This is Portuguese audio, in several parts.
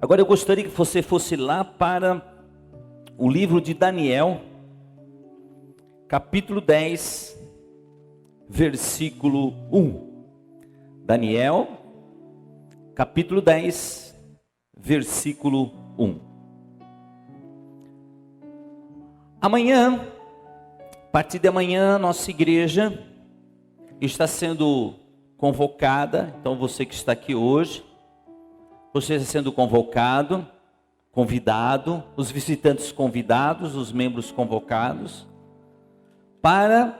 Agora eu gostaria que você fosse lá para o livro de Daniel, capítulo 10, versículo 1. Daniel, capítulo 10, versículo 1. Amanhã, a partir de amanhã, nossa igreja está sendo convocada. Então você que está aqui hoje, você está sendo convocado, convidado, os visitantes convidados, os membros convocados, para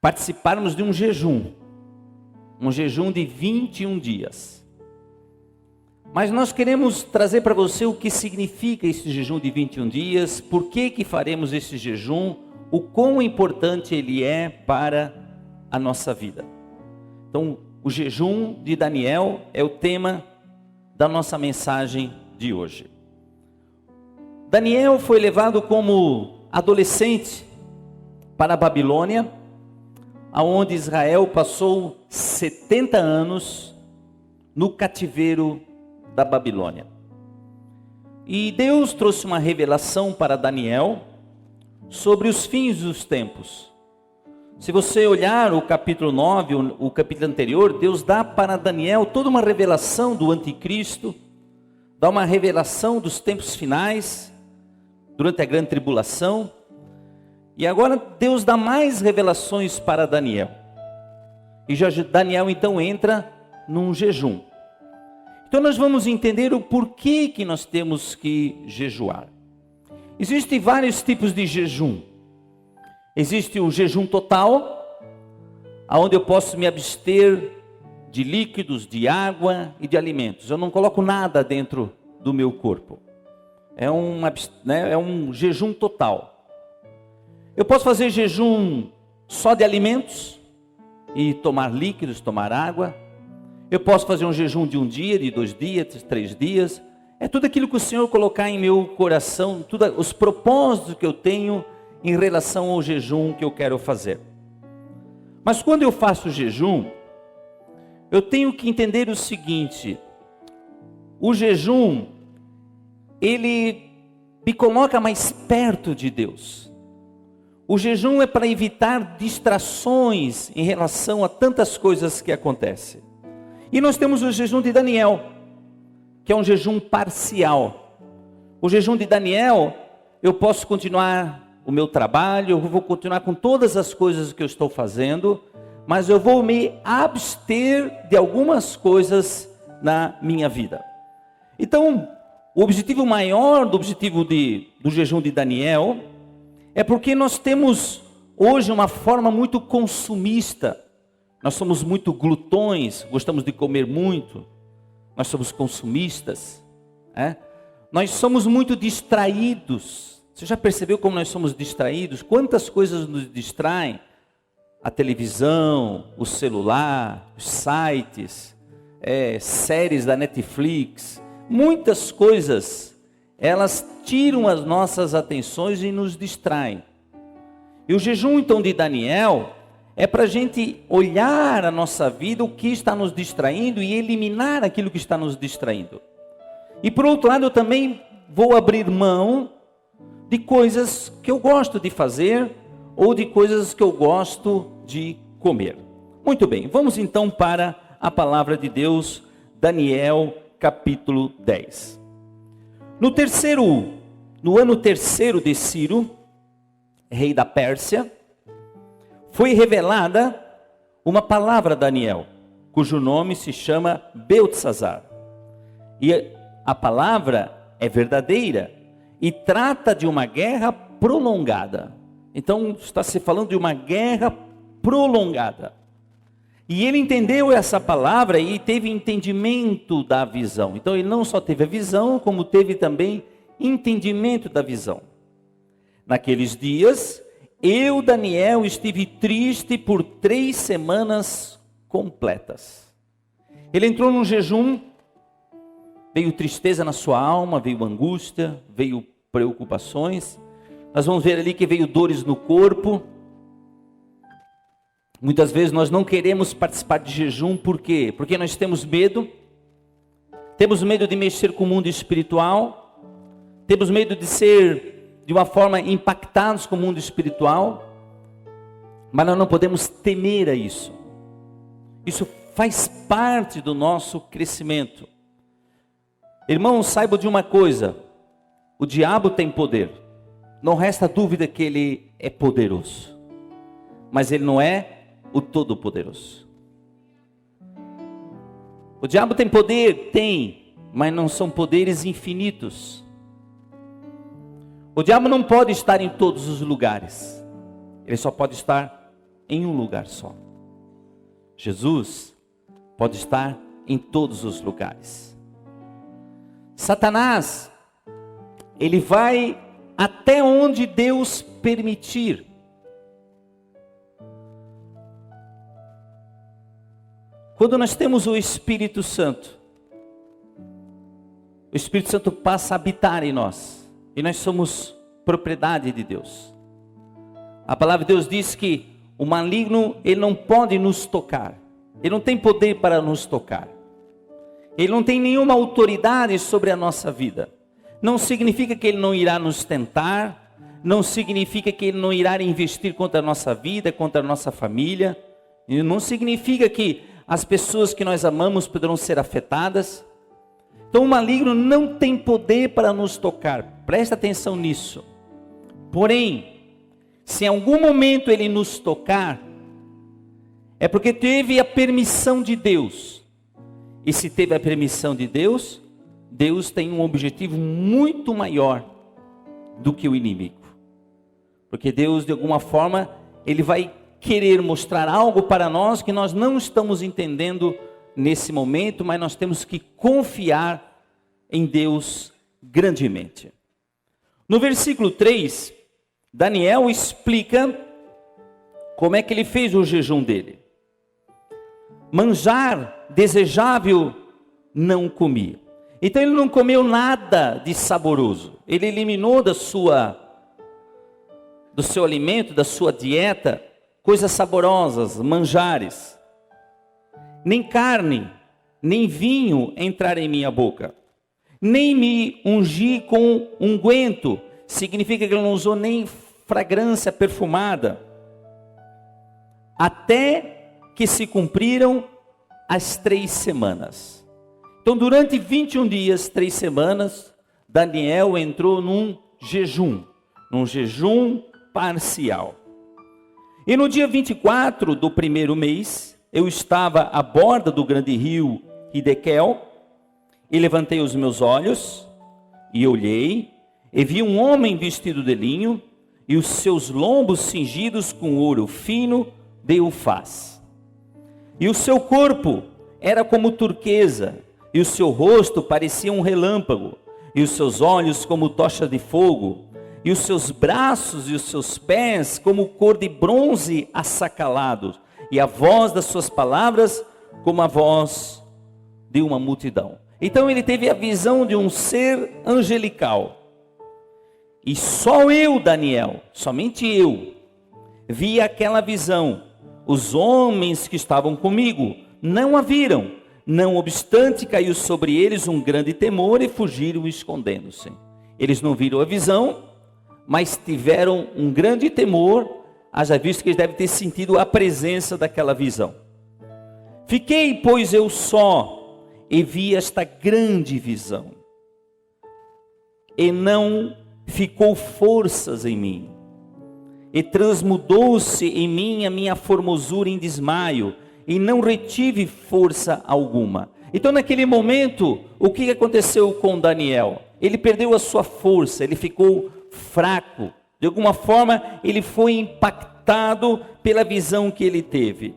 participarmos de um jejum de 21 dias. Mas nós queremos trazer para você o que significa esse jejum de 21 dias, por que faremos esse jejum, o quão importante ele é para a nossa vida. Então, o jejum de Daniel é o tema da nossa mensagem de hoje. Daniel foi levado como adolescente para a Babilônia, aonde Israel passou 70 anos no cativeiro da Babilônia. E Deus trouxe uma revelação para Daniel sobre os fins dos tempos. Se você olhar o capítulo 9, o capítulo anterior, Deus dá para Daniel toda uma revelação do anticristo, dá uma revelação dos tempos finais, durante a grande tribulação. E agora Deus dá mais revelações para Daniel. E Daniel então entra num jejum. Então nós vamos entender o porquê que nós temos que jejuar. Existem vários tipos de jejum. Existe o jejum total, onde eu posso me abster de líquidos, de água e de alimentos. Eu não coloco nada dentro do meu corpo. É um jejum total. Eu posso fazer jejum só de alimentos e tomar líquidos, tomar água. Eu posso fazer um jejum de 1 dia, de 2 dias, de 3 dias. É tudo aquilo que o Senhor colocar em meu coração, os propósitos que eu tenho em relação ao jejum que eu quero fazer. Mas quando eu faço jejum, eu tenho que entender o seguinte: o jejum, ele me coloca mais perto de Deus. O jejum é para evitar distrações em relação a tantas coisas que acontecem. E nós temos o jejum de Daniel, que é um jejum parcial. O jejum de Daniel, eu posso continuar o meu trabalho, eu vou continuar com todas as coisas que eu estou fazendo, mas eu vou me abster de algumas coisas na minha vida. Então, o objetivo maior do jejum de Daniel é porque nós temos hoje uma forma muito consumista. Nós somos muito glutões, gostamos de comer muito. Nós somos consumistas. Nós somos muito distraídos. Você já percebeu como nós somos distraídos? Quantas coisas nos distraem? A televisão, o celular, os sites, séries da Netflix. Muitas coisas, elas tiram as nossas atenções e nos distraem. E o jejum então de Daniel é para a gente olhar a nossa vida, o que está nos distraindo e eliminar aquilo que está nos distraindo. E por outro lado, eu também vou abrir mão de coisas que eu gosto de fazer ou de coisas que eu gosto de comer. Muito bem, vamos então para a palavra de Deus, Daniel capítulo 10. No ano terceiro de Ciro, rei da Pérsia, foi revelada uma palavra a Daniel, cujo nome se chama Beltesazar. E a palavra é verdadeira e trata de uma guerra prolongada. Então está se falando de uma guerra prolongada. E ele entendeu essa palavra e teve entendimento da visão. Então ele não só teve a visão, como teve também entendimento da visão. Naqueles dias, eu, Daniel, estive triste por 3 semanas completas. Ele entrou num jejum, veio tristeza na sua alma, veio angústia, veio preocupações. Nós vamos ver ali que veio dores no corpo. Muitas vezes nós não queremos participar de jejum, por quê? Porque nós temos medo temos medo de mexer com o mundo espiritual, temos medo de ser, de uma forma, impactados com o mundo espiritual, mas nós não podemos temer a isso. Isso faz parte do nosso crescimento. Irmãos, saibam de uma coisa: o diabo tem poder, não resta dúvida que ele é poderoso, mas ele não é o Todo-Poderoso. O diabo tem poder? Tem, mas não são poderes infinitos. O diabo não pode estar em todos os lugares, ele só pode estar em um lugar só. Jesus pode estar em todos os lugares. Satanás, ele vai até onde Deus permitir. Quando nós temos o Espírito Santo, o Espírito Santo passa a habitar em nós, e nós somos propriedade de Deus. A palavra de Deus diz que o maligno, ele não pode nos tocar, ele não tem poder para nos tocar, ele não tem nenhuma autoridade sobre a nossa vida. Não significa que ele não irá nos tentar, não significa que ele não irá investir contra a nossa vida, contra a nossa família, e não significa que as pessoas que nós amamos poderão ser afetadas. Então o maligno não tem poder para nos tocar, presta atenção nisso. Porém, se em algum momento ele nos tocar, é porque teve a permissão de Deus. E se teve a permissão de Deus, Deus tem um objetivo muito maior do que o inimigo. Porque Deus, de alguma forma, ele vai querer mostrar algo para nós que nós não estamos entendendo nesse momento, mas nós temos que confiar em Deus grandemente. No versículo 3, Daniel explica como é que ele fez o jejum dele. Manjar desejável não comia. Então ele não comeu nada de saboroso. Ele eliminou do seu alimento, da sua dieta, coisas saborosas, manjares. Nem carne, nem vinho entrar em minha boca. Nem me ungi com unguento. Significa que ele não usou nem fragrância perfumada. Até que se cumpriram as 3 semanas. Então, durante 21 dias, 3 semanas, Daniel entrou num jejum parcial. E no dia 24 do primeiro mês, eu estava à borda do grande rio Hidekel, e levantei os meus olhos, e olhei, e vi um homem vestido de linho, e os seus lombos cingidos com ouro fino de Ufaz. E o seu corpo era como turquesa, e o seu rosto parecia um relâmpago, e os seus olhos como tocha de fogo, e os seus braços e os seus pés como cor de bronze assacalado, e a voz das suas palavras como a voz de uma multidão. Então ele teve a visão de um ser angelical. E só eu, Daniel, somente eu, vi aquela visão. Os homens que estavam comigo não a viram. Não obstante, caiu sobre eles um grande temor e fugiram escondendo-se. Eles não viram a visão, mas tiveram um grande temor, haja visto que eles devem ter sentido a presença daquela visão. Fiquei, pois, eu só, e vi esta grande visão. E não ficou forças em mim. E transmudou-se em mim a minha formosura em desmaio, e não retive força alguma. Então naquele momento, o que aconteceu com Daniel? Ele perdeu a sua força, ele ficou fraco. De alguma forma, ele foi impactado pela visão que ele teve.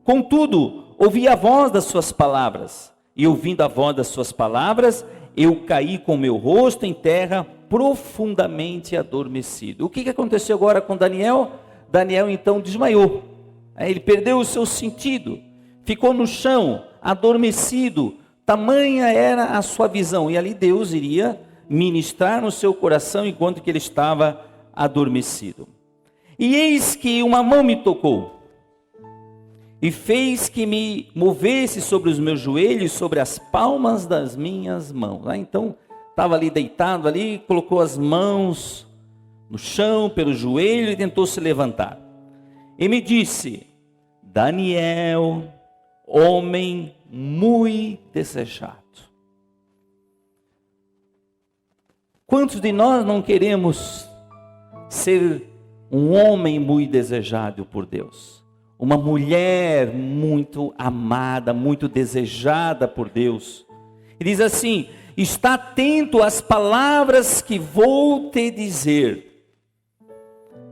Contudo, ouvi a voz das suas palavras, e ouvindo a voz das suas palavras, eu caí com meu rosto em terra, profundamente adormecido. O que aconteceu agora com Daniel? Daniel então desmaiou. Ele perdeu o seu sentido, ficou no chão, adormecido. Tamanha era a sua visão. E ali Deus iria ministrar no seu coração enquanto que ele estava adormecido. E eis que uma mão me tocou. e fez que me movesse sobre os meus joelhos, sobre as palmas das minhas mãos. Então, estava ali deitado ali, colocou as mãos no chão, pelo joelho, e tentou se levantar. E me disse: Daniel, homem muito desejado. Quantos de nós não queremos ser um homem muito desejado por Deus? Uma mulher muito amada, muito desejada por Deus. E diz assim: está atento às palavras que vou te dizer.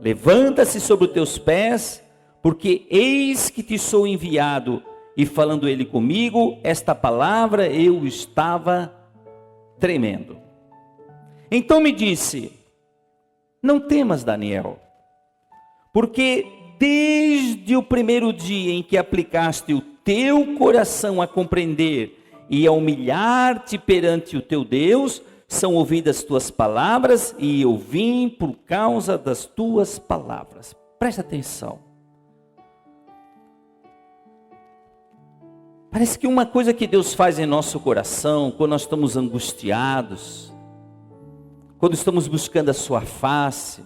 Levanta-se sobre os teus pés, porque eis que te sou enviado. E falando ele comigo, esta palavra eu estava tremendo. Então me disse: não temas, Daniel, porque desde o primeiro dia em que aplicaste o teu coração a compreender e a humilhar-te perante o teu Deus, são ouvidas tuas palavras, e eu vim por causa das tuas palavras. Presta atenção. Parece que uma coisa que Deus faz em nosso coração, quando nós estamos angustiados, quando estamos buscando a sua face,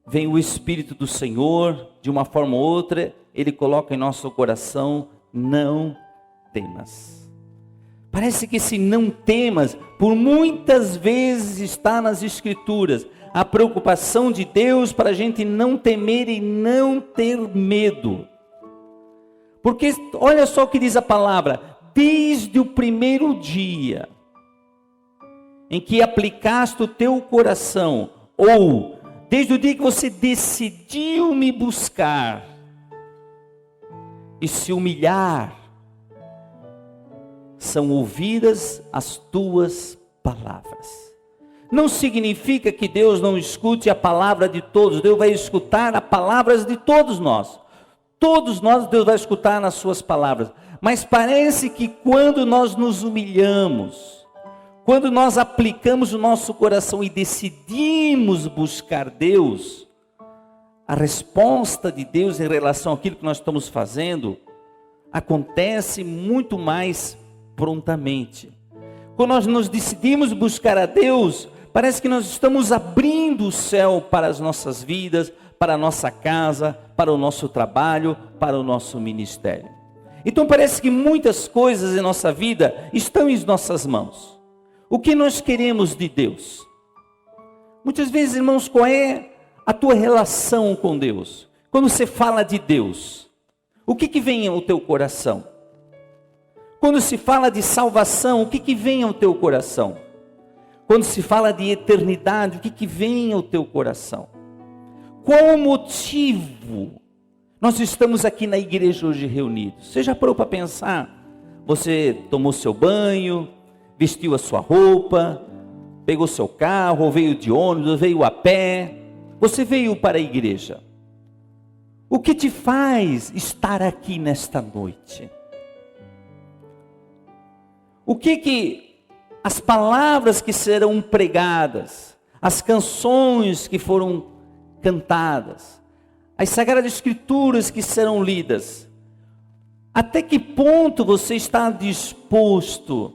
vem o Espírito do Senhor, de uma forma ou outra, Ele coloca em nosso coração: não temas. Parece que esse não temas, por muitas vezes está nas Escrituras, a preocupação de Deus para a gente não temer e não ter medo. Porque olha só o que diz a palavra: desde o primeiro dia em que aplicaste o teu coração, ou desde o dia que você decidiu me buscar e se humilhar, são ouvidas as tuas palavras. Não significa que Deus não escute a palavra de todos. Deus vai escutar as palavras de todos nós. Todos nós Deus vai escutar nas suas palavras. Mas parece que quando nós nos humilhamos, quando nós aplicamos o nosso coração e decidimos buscar Deus, a resposta de Deus em relação àquilo que nós estamos fazendo acontece muito mais prontamente. Quando nós nos decidimos buscar a Deus, parece que nós estamos abrindo o céu para as nossas vidas, para a nossa casa, para o nosso trabalho, para o nosso ministério. Então parece que muitas coisas em nossa vida estão em nossas mãos. O que nós queremos de Deus? Muitas vezes, irmãos, qual é a tua relação com Deus? Quando você fala de Deus, o que vem ao teu coração? Quando se fala de salvação, o que vem ao teu coração? Quando se fala de eternidade, o que vem ao teu coração? Qual o motivo nós estamos aqui na igreja hoje reunidos? Você já parou para pensar? Você tomou seu banho, vestiu a sua roupa, pegou seu carro, ou veio de ônibus, ou veio a pé. Você veio para a igreja. O que te faz estar aqui nesta noite? O que as palavras que serão pregadas, as canções que foram cantadas, as sagradas escrituras que serão lidas, até que ponto você está disposto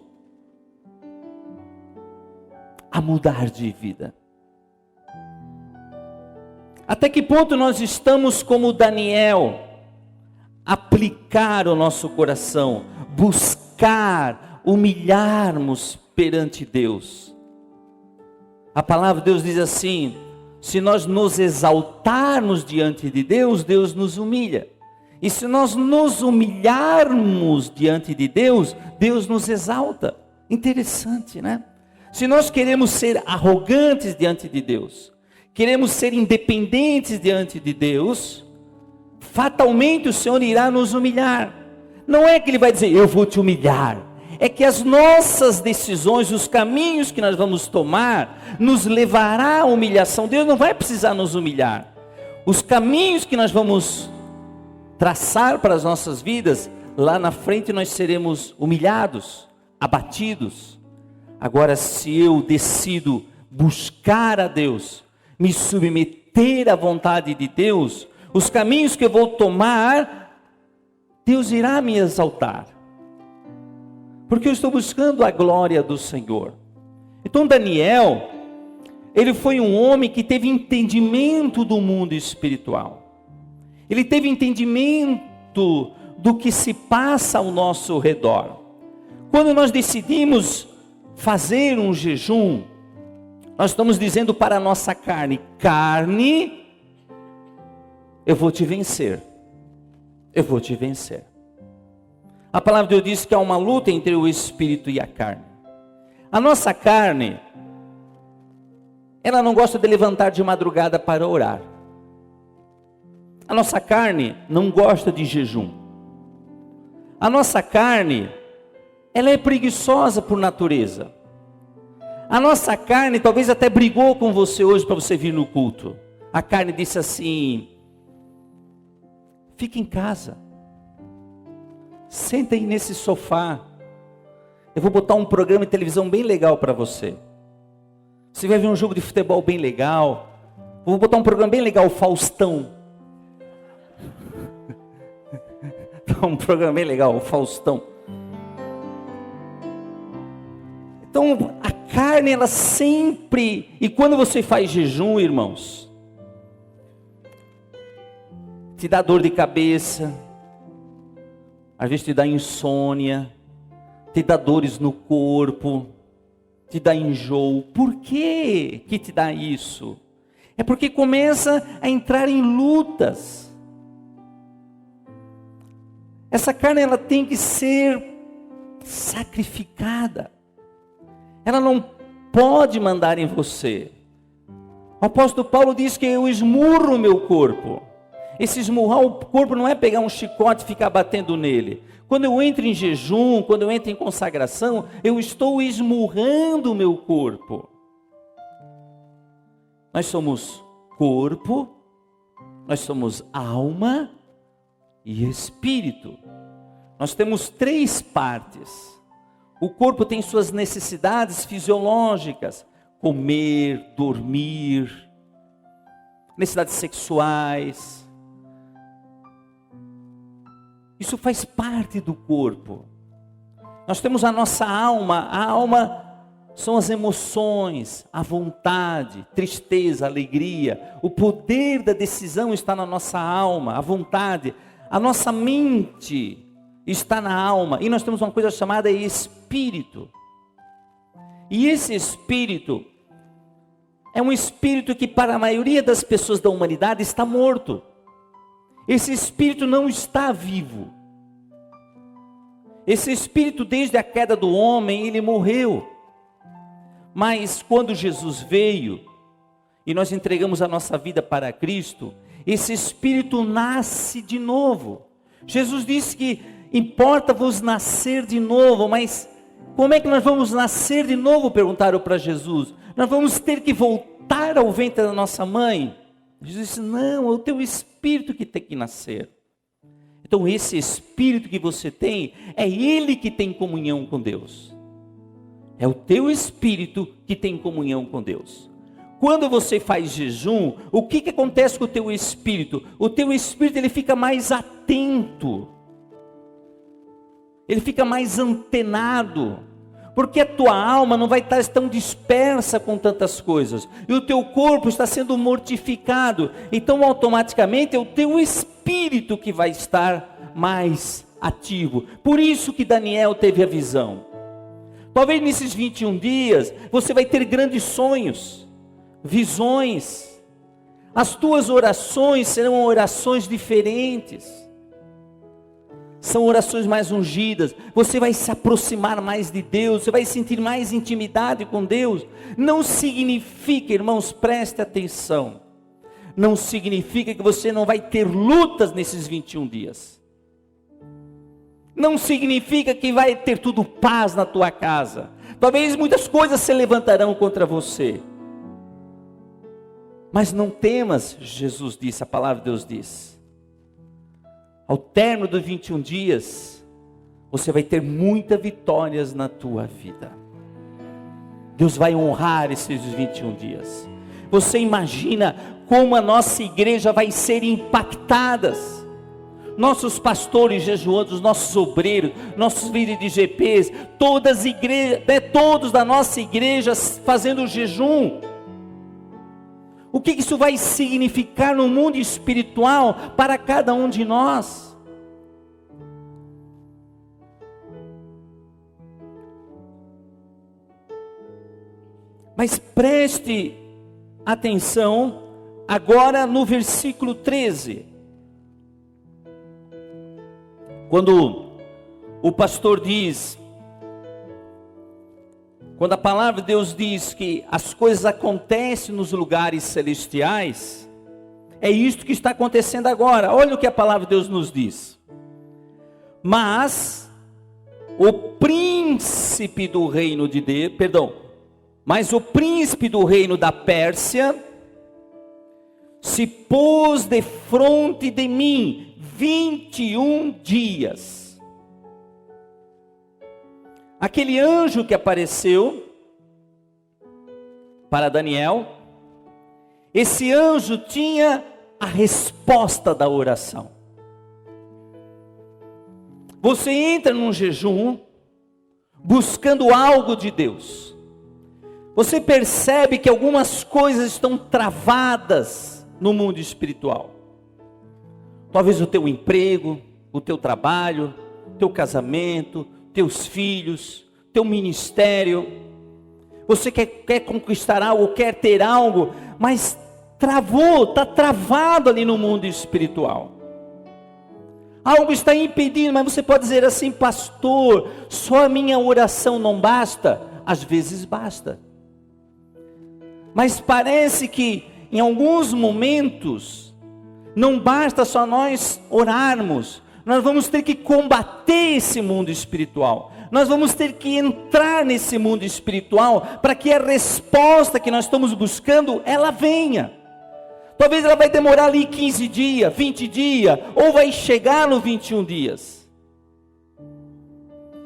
a mudar de vida? Até que ponto nós estamos como Daniel, aplicar o nosso coração, buscar, humilharmos perante Deus? A palavra de Deus diz assim: se nós nos exaltarmos diante de Deus, Deus nos humilha. E se nós nos humilharmos diante de Deus, Deus nos exalta. Interessante, né? Se nós queremos ser arrogantes diante de Deus, queremos ser independentes diante de Deus, fatalmente o Senhor irá nos humilhar. Não é que Ele vai dizer: eu vou te humilhar. É que as nossas decisões, os caminhos que nós vamos tomar, nos levará à humilhação. Deus não vai precisar nos humilhar. Os caminhos que nós vamos traçar para as nossas vidas, lá na frente nós seremos humilhados, abatidos. Agora, se eu decido buscar a Deus, me submeter à vontade de Deus, os caminhos que eu vou tomar, Deus irá me exaltar. Porque eu estou buscando a glória do Senhor. Então Daniel, ele foi um homem que teve entendimento do mundo espiritual. Ele teve entendimento do que se passa ao nosso redor. Quando nós decidimos fazer um jejum, nós estamos dizendo para a nossa carne: carne, eu vou te vencer. Eu vou te vencer. A palavra de Deus diz que há uma luta entre o espírito e a carne. A nossa carne, ela não gosta de levantar de madrugada para orar. A nossa carne não gosta de jejum. A nossa carne, ela é preguiçosa por natureza. A nossa carne talvez até brigou com você hoje para você vir no culto. A carne disse assim: fica em casa, senta aí nesse sofá, eu vou botar um programa de televisão bem legal para você. Você vai ver um jogo de futebol bem legal, vou botar um programa bem legal, Faustão. Um programa bem legal, o Faustão. Então a carne, ela sempre, e quando você faz jejum, irmãos, te dá dor de cabeça, às vezes te dá insônia, te dá dores no corpo, te dá enjoo. Por que que te dá isso? É porque começa a entrar em lutas. Essa carne, ela tem que ser sacrificada. Ela não pode mandar em você. O apóstolo Paulo diz que eu esmurro o meu corpo. Esse esmurrar o corpo não é pegar um chicote e ficar batendo nele. Quando eu entro em jejum, quando eu entro em consagração, eu estou esmurrando o meu corpo. Nós somos corpo, nós somos alma e espírito. Nós temos 3 partes. O corpo tem suas necessidades fisiológicas: comer, dormir, necessidades sexuais. Isso faz parte do corpo. Nós temos a nossa alma. A alma são as emoções, a vontade, tristeza, alegria. O poder da decisão está na nossa alma, a vontade. A nossa mente está na alma. E nós temos uma coisa chamada espírito. E esse espírito é um espírito que para a maioria das pessoas da humanidade está morto. Esse espírito não está vivo. Esse espírito, desde a queda do homem, ele morreu. Mas quando Jesus veio e nós entregamos a nossa vida para Cristo, esse espírito nasce de novo. Jesus disse que importa-vos nascer de novo. Mas como é que nós vamos nascer de novo? Perguntaram para Jesus. Nós vamos ter que voltar ao ventre da nossa mãe? Jesus disse: não, é o teu espírito que tem que nascer. Então esse espírito que você tem, é ele que tem comunhão com Deus. É o teu espírito que tem comunhão com Deus. Quando você faz jejum, o que acontece com o teu espírito? O teu espírito, ele fica mais atento. Ele fica mais antenado. Porque a tua alma não vai estar tão dispersa com tantas coisas. E o teu corpo está sendo mortificado. Então automaticamente é o teu espírito que vai estar mais ativo. Por isso que Daniel teve a visão. Talvez nesses 21 dias você vai ter grandes sonhos, visões. As tuas orações serão orações diferentes. São orações mais ungidas. Você vai se aproximar mais de Deus. Você vai sentir mais intimidade com Deus. Não significa, irmãos, preste atenção. Não significa que você não vai ter lutas nesses 21 dias. Não significa que vai ter tudo paz na tua casa. Talvez muitas coisas se levantarão contra você. Mas não temas, Jesus disse, a palavra de Deus diz. Ao término dos 21 dias, você vai ter muitas vitórias na tua vida. Deus vai honrar esses 21 dias. Você imagina como a nossa igreja vai ser impactadas. Nossos pastores jejuantes, nossos obreiros, nossos líderes de GPs, todas as igrejas, todos da nossa igreja fazendo jejum. O que isso vai significar no mundo espiritual para cada um de nós? Mas preste atenção agora no versículo 13. Quando o pastor diz, quando a palavra de Deus diz que as coisas acontecem nos lugares celestiais, é isto que está acontecendo agora. Olha o que a palavra de Deus nos diz. Mas o príncipe do reino de Deus, mas o príncipe do reino da Pérsia se pôs defronte de mim 21 dias. Aquele anjo que apareceu para Daniel, esse anjo tinha a resposta da oração. Você entra num jejum buscando algo de Deus. Você percebe que algumas coisas estão travadas no mundo espiritual. Talvez o teu emprego, o teu trabalho, teu casamento, teus filhos, teu ministério. Você quer conquistar algo, quer ter algo, mas está travado ali no mundo espiritual. Algo está impedindo, mas você pode dizer assim: pastor, só a minha oração não basta? Às vezes basta. Mas parece que em alguns momentos não basta só nós orarmos, nós vamos ter que combater esse mundo espiritual, nós vamos ter que entrar nesse mundo espiritual, para que a resposta que nós estamos buscando, ela venha. Talvez ela vai demorar ali 15 dias, 20 dias, ou vai chegar no 21 dias.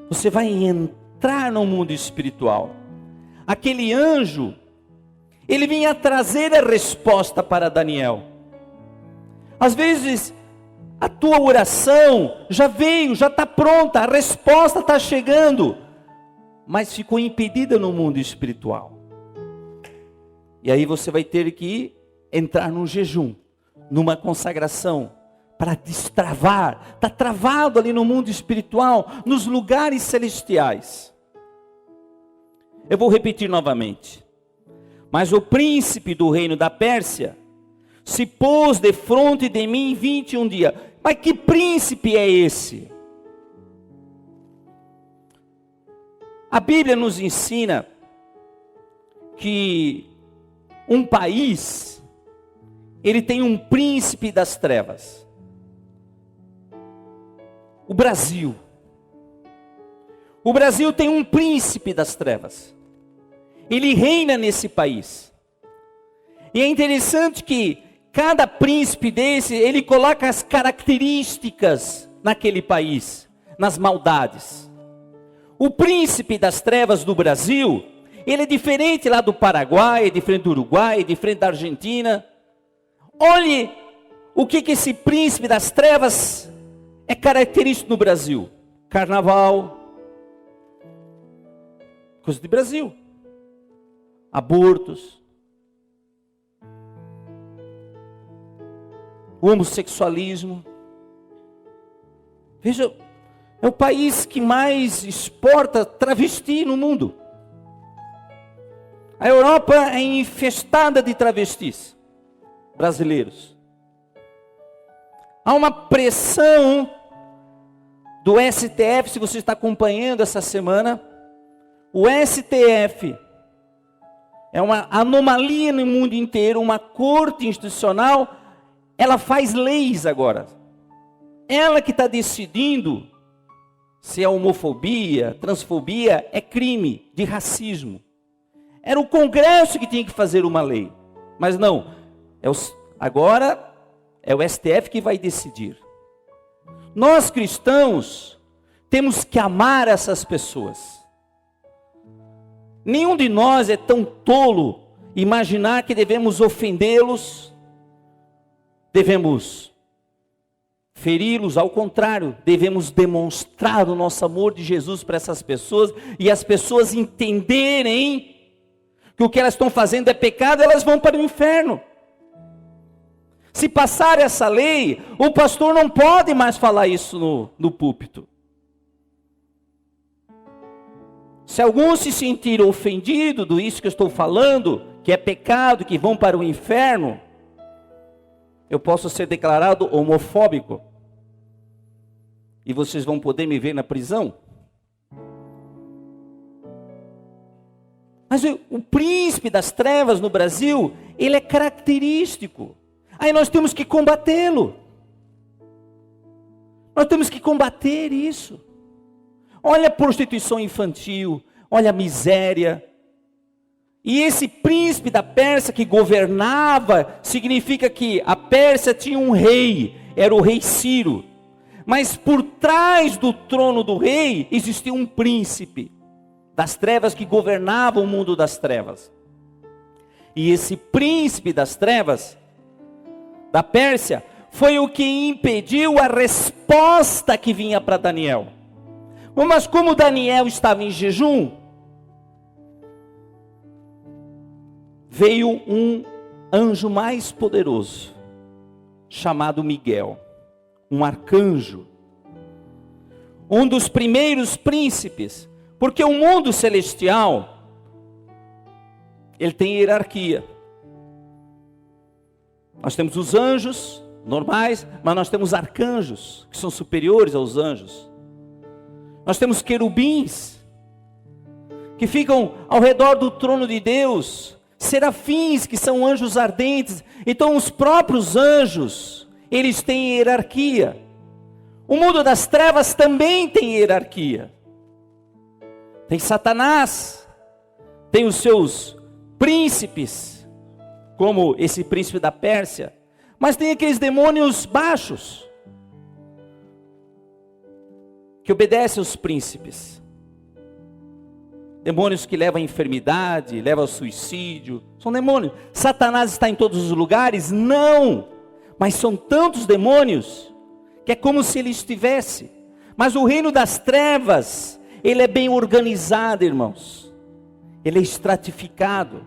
Você vai entrar no mundo espiritual. Aquele anjo, ele vinha trazer a resposta para Daniel. Às vezes, a tua oração já veio, já está pronta, a resposta está chegando, mas ficou impedida no mundo espiritual. E aí você vai ter que entrar num jejum, numa consagração, para destravar. Está travado ali no mundo espiritual, nos lugares celestiais. Eu vou repetir novamente. Mas o príncipe do reino da Pérsia se pôs defronte de mim 21 dias. Mas que príncipe é esse? A Bíblia nos ensina que um país, ele tem um príncipe das trevas. O Brasil. O Brasil tem um príncipe das trevas. Ele reina nesse país. E é interessante que cada príncipe desse, ele coloca as características naquele país, nas maldades. O príncipe das trevas do Brasil, ele é diferente lá do Paraguai, é diferente do Uruguai, é diferente da Argentina. Olhe o que esse príncipe das trevas é característico no Brasil. Carnaval, coisa de Brasil. Abortos, o homossexualismo. Veja, é o país que mais exporta travesti no mundo. A Europa é infestada de travestis brasileiros. Há uma pressão do STF, se você está acompanhando essa semana. O STF é uma anomalia no mundo inteiro, uma corte institucional. Ela faz leis agora. Ela que está decidindo se a homofobia, transfobia é crime de racismo. Era o Congresso que tinha que fazer uma lei. Mas não, agora é o STF que vai decidir. Nós cristãos temos que amar essas pessoas. Nenhum de nós é tão tolo imaginar que devemos ofendê-los, devemos feri-los, ao contrário, devemos demonstrar o nosso amor de Jesus para essas pessoas, e as pessoas entenderem que o que elas estão fazendo é pecado, elas vão para o inferno. Se passar essa lei, o pastor não pode mais falar isso no púlpito. Se algum se sentir ofendido do isso que eu estou falando, que é pecado, que vão para o inferno, eu posso ser declarado homofóbico. E vocês vão poder me ver na prisão. Mas o príncipe das trevas no Brasil, ele é característico. Aí nós temos que combatê-lo. Nós temos que combater isso. Olha a prostituição infantil, olha a miséria. E esse príncipe da Pérsia que governava, significa que a Pérsia tinha um rei, era o rei Ciro. Mas por trás do trono do rei, existia um príncipe das trevas que governava o mundo das trevas. E esse príncipe das trevas, da Pérsia, foi o que impediu a resposta que vinha para Daniel. Mas como Daniel estava em jejum, veio um anjo mais poderoso, chamado Miguel, um arcanjo, um dos primeiros príncipes, porque o mundo celestial, ele tem hierarquia. Nós temos os anjos normais, mas nós temos arcanjos, que são superiores aos anjos. Nós temos querubins, que ficam ao redor do trono de Deus, serafins, que são anjos ardentes. Então os próprios anjos, eles têm hierarquia. O mundo das trevas também tem hierarquia. Tem Satanás, tem os seus príncipes, como esse príncipe da Pérsia, mas tem aqueles demônios baixos, que obedecem aos príncipes. Demônios que levam à enfermidade, levam ao suicídio, são demônios. Satanás está em todos os lugares? Não, mas são tantos demônios, que é como se ele estivesse. Mas o reino das trevas, ele é bem organizado, irmãos. Ele é estratificado.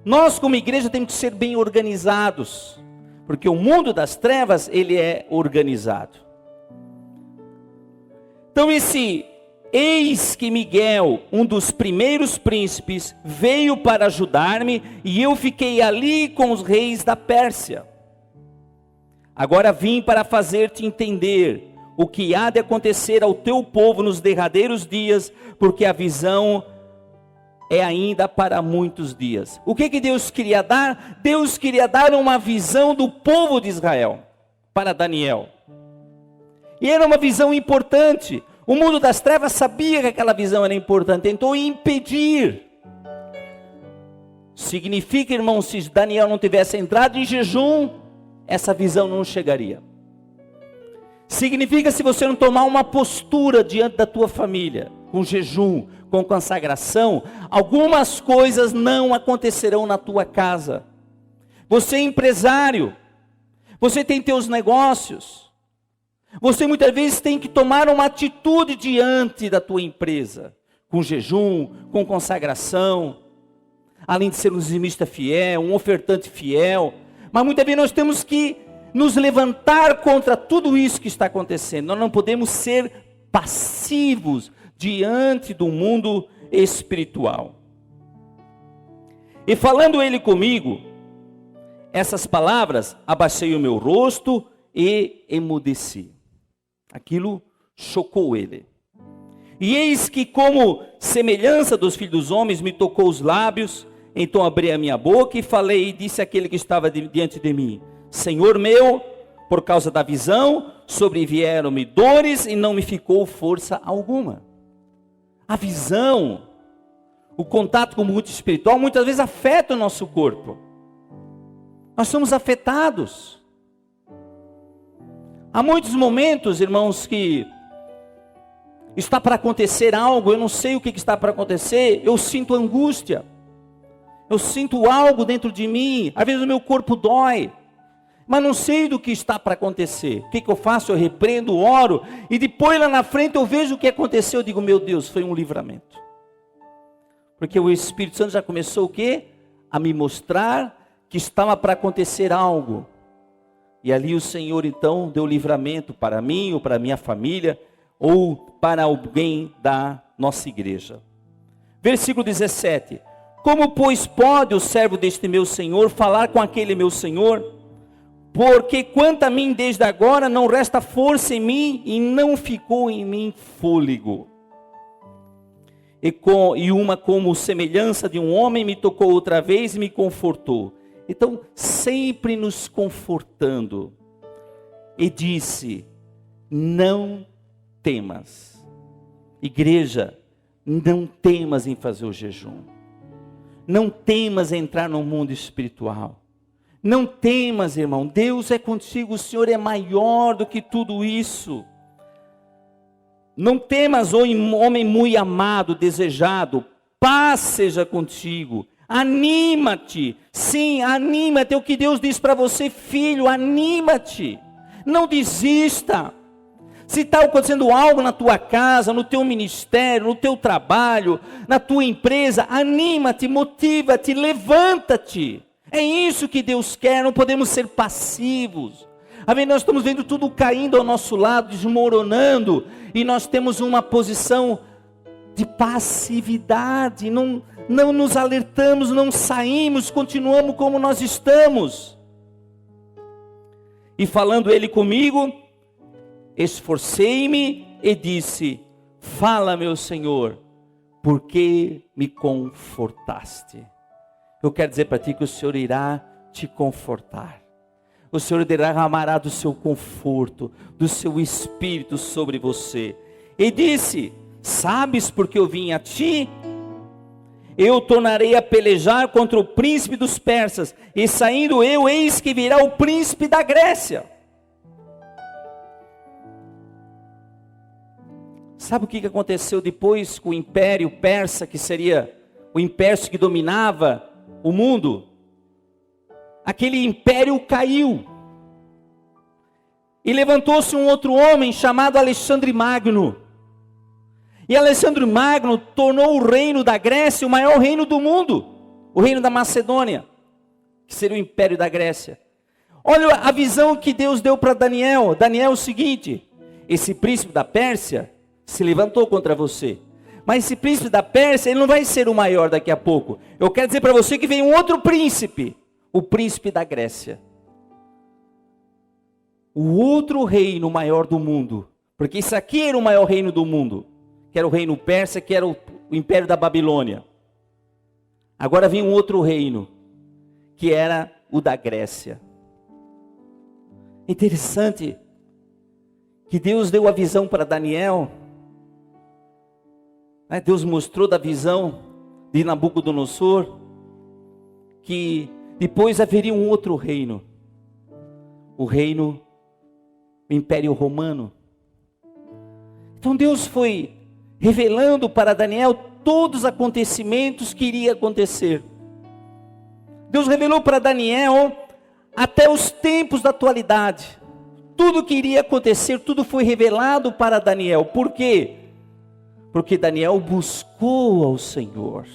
Nós como igreja temos que ser bem organizados, porque o mundo das trevas, ele é organizado. Então eis que Miguel, um dos primeiros príncipes, veio para ajudar-me, e eu fiquei ali com os reis da Pérsia. Agora vim para fazer-te entender o que há de acontecer ao teu povo nos derradeiros dias, porque a visão é ainda para muitos dias. O que Deus queria dar? Deus queria dar uma visão do povo de Israel para Daniel. E era uma visão importante. O mundo das trevas sabia que aquela visão era importante, tentou impedir. Significa, irmão, se Daniel não tivesse entrado em jejum, essa visão não chegaria. Significa, se você não tomar uma postura diante da tua família, com jejum, com consagração, algumas coisas não acontecerão na tua casa. Você é empresário, você tem teus negócios, você muitas vezes tem que tomar uma atitude diante da tua empresa, com jejum, com consagração, além de ser um dizimista fiel, um ofertante fiel, mas muitas vezes nós temos que nos levantar contra tudo isso que está acontecendo. Nós não podemos ser passivos diante do mundo espiritual. E falando ele comigo, essas palavras, abaixei o meu rosto e emudeci. Aquilo chocou ele. E eis que, como semelhança dos filhos dos homens, me tocou os lábios. Então abri a minha boca e falei, e disse àquele que estava diante de mim: Senhor meu, por causa da visão, sobrevieram-me dores e não me ficou força alguma. A visão, o contato com o mundo espiritual, muitas vezes afeta o nosso corpo. Nós somos afetados. Há muitos momentos, irmãos, que está para acontecer algo, eu não sei o que está para acontecer, eu sinto angústia, eu sinto algo dentro de mim, às vezes o meu corpo dói, mas não sei do que está para acontecer. O que eu faço? Eu repreendo, oro, e depois lá na frente eu vejo o que aconteceu, eu digo, meu Deus, foi um livramento. Porque o Espírito Santo já começou o quê? A me mostrar que estava para acontecer algo. E ali o Senhor então deu livramento para mim, ou para minha família, ou para alguém da nossa igreja. Versículo 17. Como, pois, pode o servo deste meu Senhor falar com aquele meu Senhor? Porque quanto a mim desde agora não resta força em mim e não ficou em mim fôlego. E uma como semelhança de um homem me tocou outra vez e me confortou. Então, sempre nos confortando. E disse, não temas. Igreja, não temas em fazer o jejum. Não temas em entrar no mundo espiritual. Não temas, irmão. Deus é contigo, o Senhor é maior do que tudo isso. Não temas, homem muito amado, desejado. Paz seja contigo. Anima-te. Sim, anima-te. É o que Deus diz para você, filho, anima-te. Não desista. Se está acontecendo algo na tua casa, no teu ministério, no teu trabalho, na tua empresa, anima-te, motiva-te, levanta-te. É isso que Deus quer, não podemos ser passivos. Amém? Nós estamos vendo tudo caindo ao nosso lado, desmoronando, e nós temos uma posição de passividade, não nos alertamos, não saímos, continuamos como nós estamos. E falando ele comigo, esforcei-me e disse, fala meu Senhor, porque me confortaste. Eu quero dizer para ti que o Senhor irá te confortar. O Senhor derramará do seu conforto, do seu espírito sobre você. E disse, sabes porque eu vim a ti? Eu tornarei a pelejar contra o príncipe dos persas, e saindo eu, eis que virá o príncipe da Grécia. Sabe o que aconteceu depois com o império persa, que seria o império que dominava o mundo? Aquele império caiu. E levantou-se um outro homem chamado Alexandre Magno. E Alexandre Magno tornou o reino da Grécia o maior reino do mundo. O reino da Macedônia, que seria o império da Grécia. Olha a visão que Deus deu para Daniel. Daniel é o seguinte, esse príncipe da Pérsia se levantou contra você. Mas esse príncipe da Pérsia, ele não vai ser o maior daqui a pouco. Eu quero dizer para você que vem um outro príncipe. O príncipe da Grécia. O outro reino maior do mundo. Porque isso aqui era o maior reino do mundo. Que era o reino persa, que era o império da Babilônia. Agora vem um outro reino. Que era o da Grécia. Interessante. Que Deus deu a visão para Daniel. Deus mostrou da visão de Nabucodonosor. Que depois haveria um outro reino. O reino, o Império Romano. Então Deus foi revelando para Daniel todos os acontecimentos que iriam acontecer. Deus revelou para Daniel até os tempos da atualidade. Tudo que iria acontecer, tudo foi revelado para Daniel. Por quê? Porque Daniel buscou ao Senhor.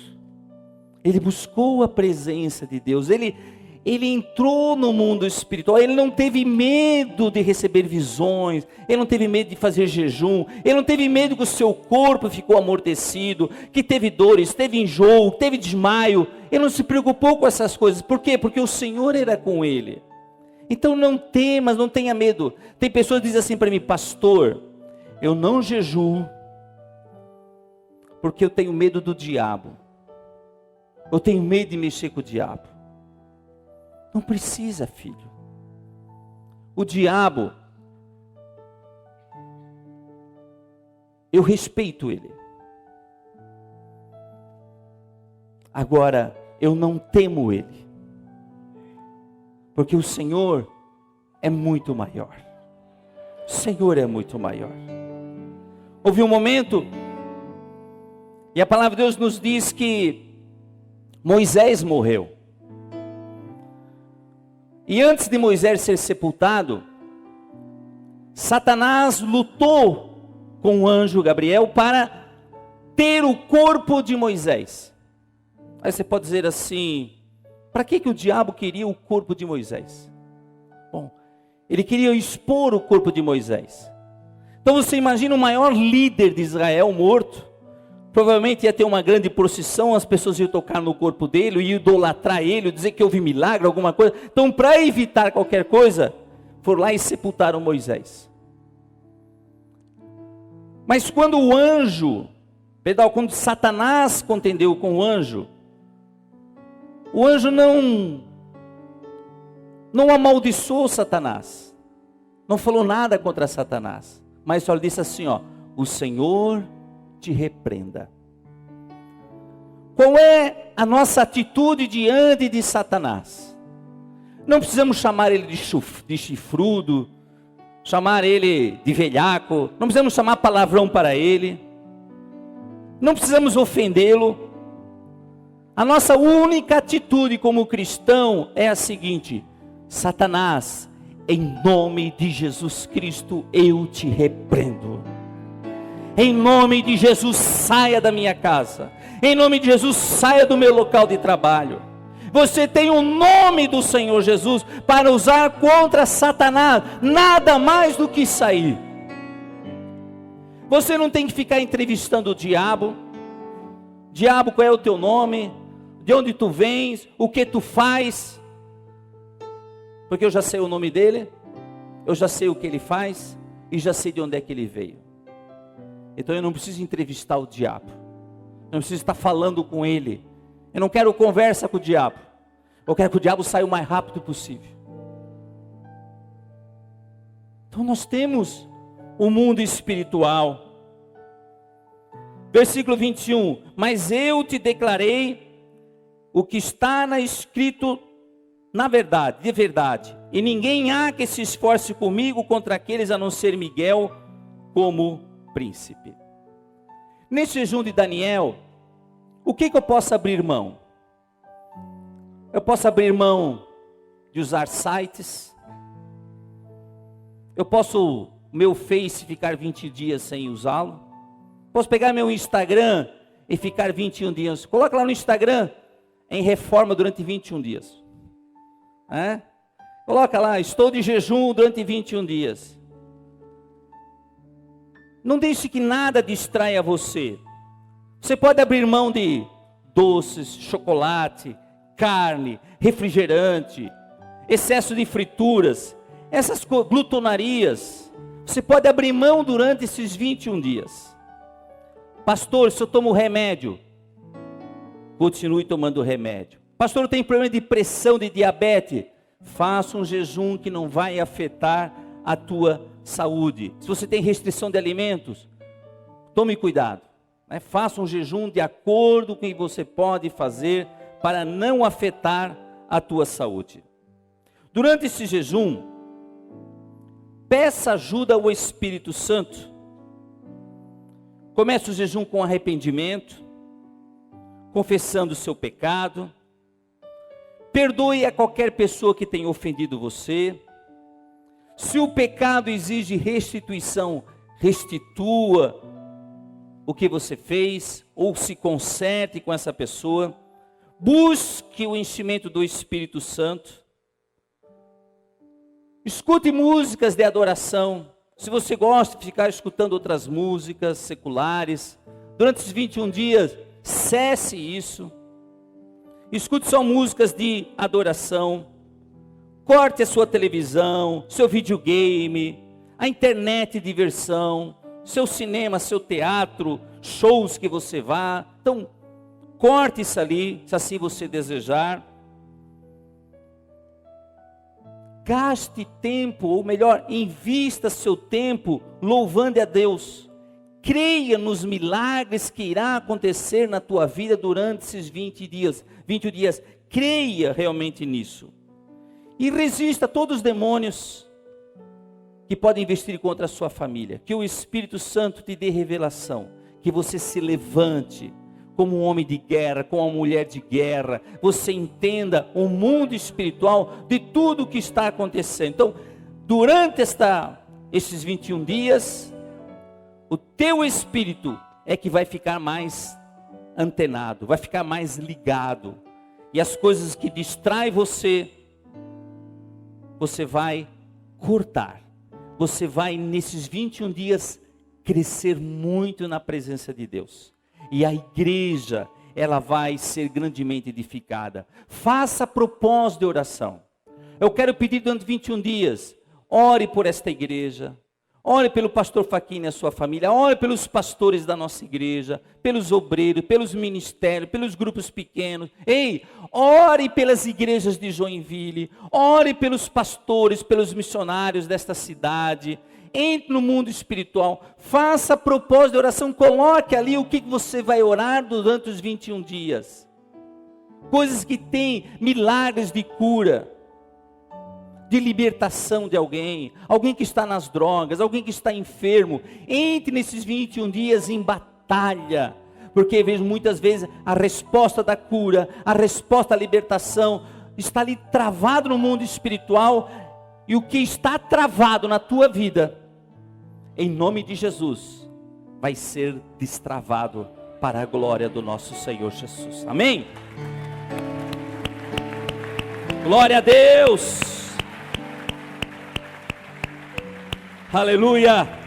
Ele buscou a presença de Deus. Ele entrou no mundo espiritual. Ele não teve medo de receber visões. Ele não teve medo de fazer jejum. Ele não teve medo que o seu corpo ficou amortecido, que teve dores, teve enjoo, teve desmaio. Ele não se preocupou com essas coisas. Por quê? Porque o Senhor era com ele. Então não temas, não tenha medo. Tem pessoas que dizem assim para mim, pastor, eu não jejuo porque eu tenho medo do diabo. Eu tenho medo de mexer com o diabo. Não precisa, filho. O diabo, eu respeito ele. Agora, eu não temo ele. Porque o Senhor é muito maior. O Senhor é muito maior. Houve um momento, e a palavra de Deus nos diz que Moisés morreu. E antes de Moisés ser sepultado, Satanás lutou com o anjo Gabriel para ter o corpo de Moisés. Aí você pode dizer assim, para que o diabo queria o corpo de Moisés? Bom, ele queria expor o corpo de Moisés. Então você imagina o maior líder de Israel morto. Provavelmente ia ter uma grande procissão, as pessoas iam tocar no corpo dele, iam idolatrar ele, dizer que houve milagre, alguma coisa. Então, para evitar qualquer coisa, foram lá e sepultaram Moisés. Mas quando quando Satanás contendeu com o anjo não amaldiçoou Satanás, não falou nada contra Satanás, mas só disse assim, o Senhor te repreenda. Qual é a nossa atitude diante de Satanás? Não precisamos chamar ele de chifrudo, chamar ele de velhaco, não precisamos chamar palavrão para ele, não precisamos ofendê-lo. A nossa única atitude como cristão é a seguinte: Satanás, em nome de Jesus Cristo, eu te repreendo. Em nome de Jesus, saia da minha casa. Em nome de Jesus, saia do meu local de trabalho. Você tem o nome do Senhor Jesus para usar contra Satanás, nada mais do que sair. Você não tem que ficar entrevistando o diabo. Diabo, qual é o teu nome? De onde tu vens? O que tu faz? Porque eu já sei o nome dele, eu já sei o que ele faz e já sei de onde é que ele veio. Então eu não preciso entrevistar o diabo, eu não preciso estar falando com ele, eu não quero conversa com o diabo, eu quero que o diabo saia o mais rápido possível. Então nós temos o mundo espiritual. Versículo 21, mas eu te declarei o que está escrito na verdade, de verdade, e ninguém há que se esforce comigo contra aqueles a não ser Miguel como príncipe. Nesse jejum de Daniel, o que eu posso abrir mão? Eu posso abrir mão de usar sites, eu posso, meu Face, ficar 20 dias sem usá-lo, posso pegar meu Instagram e ficar 21 dias, coloca lá no Instagram, em reforma durante 21 dias, coloca lá, estou de jejum durante 21 dias, não deixe que nada distraia você. Você pode abrir mão de doces, chocolate, carne, refrigerante, excesso de frituras, essas glutonarias, você pode abrir mão durante esses 21 dias. Pastor, se eu tomo remédio, continue tomando remédio. Pastor, eu tenho problema de pressão, de diabetes, faça um jejum que não vai afetar a tua saúde. Se você tem restrição de alimentos, tome cuidado, faça um jejum de acordo com o que você pode fazer para não afetar a tua saúde. Durante esse jejum, peça ajuda ao Espírito Santo. Comece o jejum com arrependimento, confessando o seu pecado, perdoe a qualquer pessoa que tenha ofendido você. Se o pecado exige restituição, restitua o que você fez, ou se conserte com essa pessoa. Busque o enchimento do Espírito Santo. Escute músicas de adoração. Se você gosta de ficar escutando outras músicas seculares, durante esses 21 dias, cesse isso. Escute só músicas de adoração. Corte a sua televisão, seu videogame, a internet de diversão, seu cinema, seu teatro, shows que você vá. Então, corte isso ali, se assim você desejar. Gaste tempo, ou melhor, invista seu tempo louvando a Deus. Creia nos milagres que irá acontecer na tua vida durante esses 20 dias. Creia realmente nisso. E resista a todos os demônios que podem investir contra a sua família. Que o Espírito Santo te dê revelação. Que você se levante como um homem de guerra, como uma mulher de guerra. Você entenda o mundo espiritual de tudo o que está acontecendo. Então, durante esses 21 dias, o teu espírito é que vai ficar mais antenado, vai ficar mais ligado. E as coisas que distraem você, você vai cortar. Você vai, nesses 21 dias, crescer muito na presença de Deus. E a igreja, ela vai ser grandemente edificada. Faça propósito de oração. Eu quero pedir durante 21 dias, ore por esta igreja. Ore pelo pastor Faquini e a sua família. Ore pelos pastores da nossa igreja, pelos obreiros, pelos ministérios, pelos grupos pequenos. Ei, ore pelas igrejas de Joinville. Ore pelos pastores, pelos missionários desta cidade. Entre no mundo espiritual. Faça propósito de oração. Coloque ali o que você vai orar durante os 21 dias. Coisas que têm milagres de cura, de libertação de alguém que está nas drogas, alguém que está enfermo. Entre nesses 21 dias em batalha, porque vejo muitas vezes a resposta da cura, a resposta da libertação, está ali travado no mundo espiritual, e o que está travado na tua vida, em nome de Jesus, vai ser destravado para a glória do nosso Senhor Jesus. Amém? Glória a Deus! Aleluia!